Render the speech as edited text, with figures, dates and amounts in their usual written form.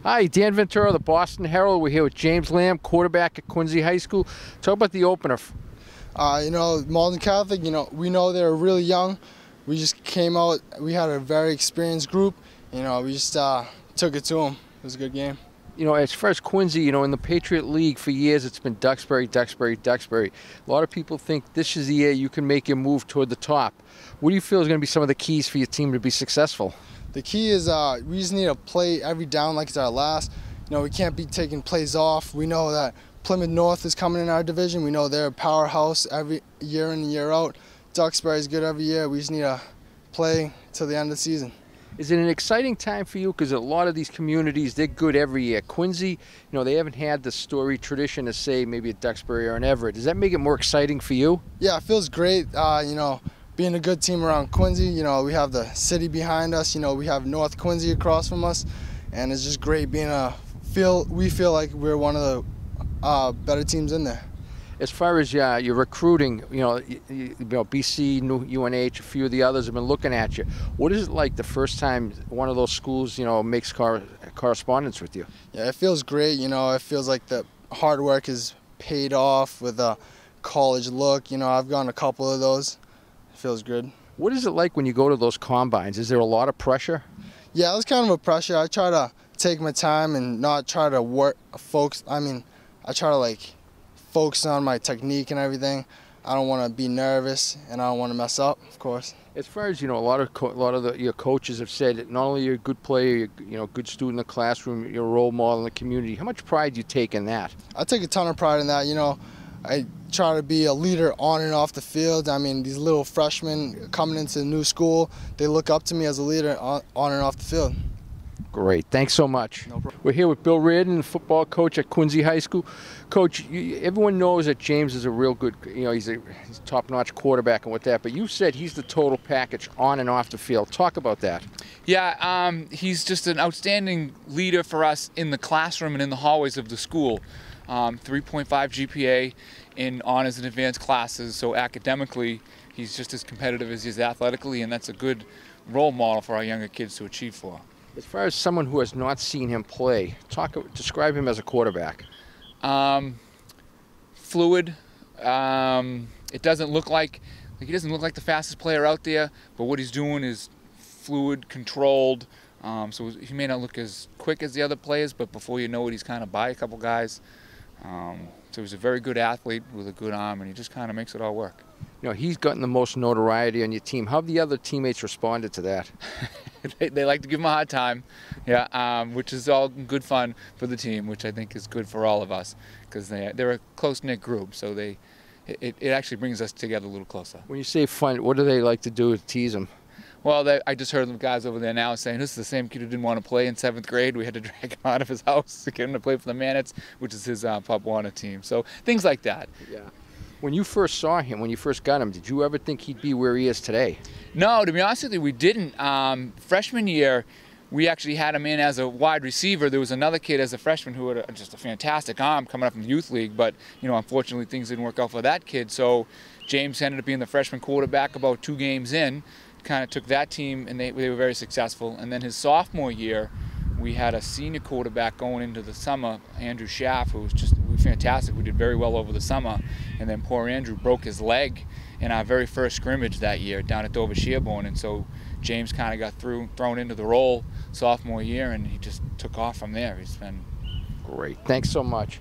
Hi, Dan Ventura of the Boston Herald. We're here with James Lam, quarterback at Quincy High School. Talk about the opener. Malden Catholic, we know they're really young. We just came out, we had a very experienced group. We just took it to them. It was a good game. As far as Quincy, in the Patriot League for years, it's been Duxbury, Duxbury, Duxbury. A lot of people think this is the year you can make your move toward the top. What do you feel is going to be some of the keys for your team to be successful? The key is we just need to play every down like it's our last. We can't be taking plays off. We know that Plymouth North is coming in our division. We know they're a powerhouse every year in and year out. Duxbury's good every year. We just need to play till the end of the season. Is it an exciting time for you? Because a lot of these communities, they're good every year. Quincy, they haven't had the story tradition to say maybe a Duxbury or an Everett. Does that make it more exciting for you? Yeah, it feels great. Being a good team around Quincy, we have the city behind us, we have North Quincy across from us, and it's just great being we feel like we're one of the better teams in there. As far as your recruiting, BC, UNH, a few of the others have been looking at you. What is it like the first time one of those schools, makes correspondence with you? Yeah, it feels great. It feels like the hard work is paid off with a college look. I've gone a couple of those. It feels good. What is it like when you go to those combines? Is there a lot of pressure? Yeah, it was kind of a pressure. I try to take my time and not try to focus. I try to focus on my technique and everything. I don't want to be nervous, and I don't want to mess up, of course. As far as a lot of your coaches have said that not only you're a good player, you're a good student in the classroom, you're a role model in the community. How much pride do you take in that? I take a ton of pride in that. I try to be a leader on and off the field. These little freshmen coming into the new school, they look up to me as a leader on and off the field. Great. Thanks so much. No problem. We're here with Bill Reardon, the football coach at Quincy High School. Coach, everyone knows that James is a real good, he's a top-notch quarterback and what that, but you said he's the total package on and off the field. Talk about that. Yeah, he's just an outstanding leader for us in the classroom and in the hallways of the school. 3.5 GPA in honors and advanced classes, so academically he's just as competitive as he is athletically, and that's a good role model for our younger kids to achieve for. As far as someone who has not seen him play, describe him as a quarterback. Fluid. It doesn't look like he doesn't look like the fastest player out there, but what he's doing is fluid, controlled. So he may not look as quick as the other players, but before you know it, he's kind of by a couple guys. So he's a very good athlete with a good arm, and he just kind of makes it all work. He's gotten the most notoriety on your team. How have the other teammates responded to that? They like to give him a hard time, yeah, which is all good fun for the team, which I think is good for all of us, because they're a close-knit group, so it actually brings us together a little closer. When you say fun, what do they like to do to tease him? Well, I just heard the guys over there now saying, this is the same kid who didn't want to play in 7th grade. We had to drag him out of his house to get him to play for the Mannets, which is his Pop Warner team. So things like that. Yeah. When you first saw him, when you first got him, did you ever think he'd be where he is today? No, to be honest with you, we didn't. Freshman year, we actually had him in as a wide receiver. There was another kid as a freshman who had just a fantastic arm coming up from the youth league, but unfortunately things didn't work out for that kid. So James ended up being the freshman quarterback about 2 games in. Kind of took that team, and they were very successful. And then his sophomore year, we had a senior quarterback going into the summer, Andrew Schaff, who was just fantastic. We did very well over the summer. And then poor Andrew broke his leg in our very first scrimmage that year down at Dover-Sherborne. And so James kind of got thrown into the role sophomore year, and he just took off from there. He's been great. Thanks so much.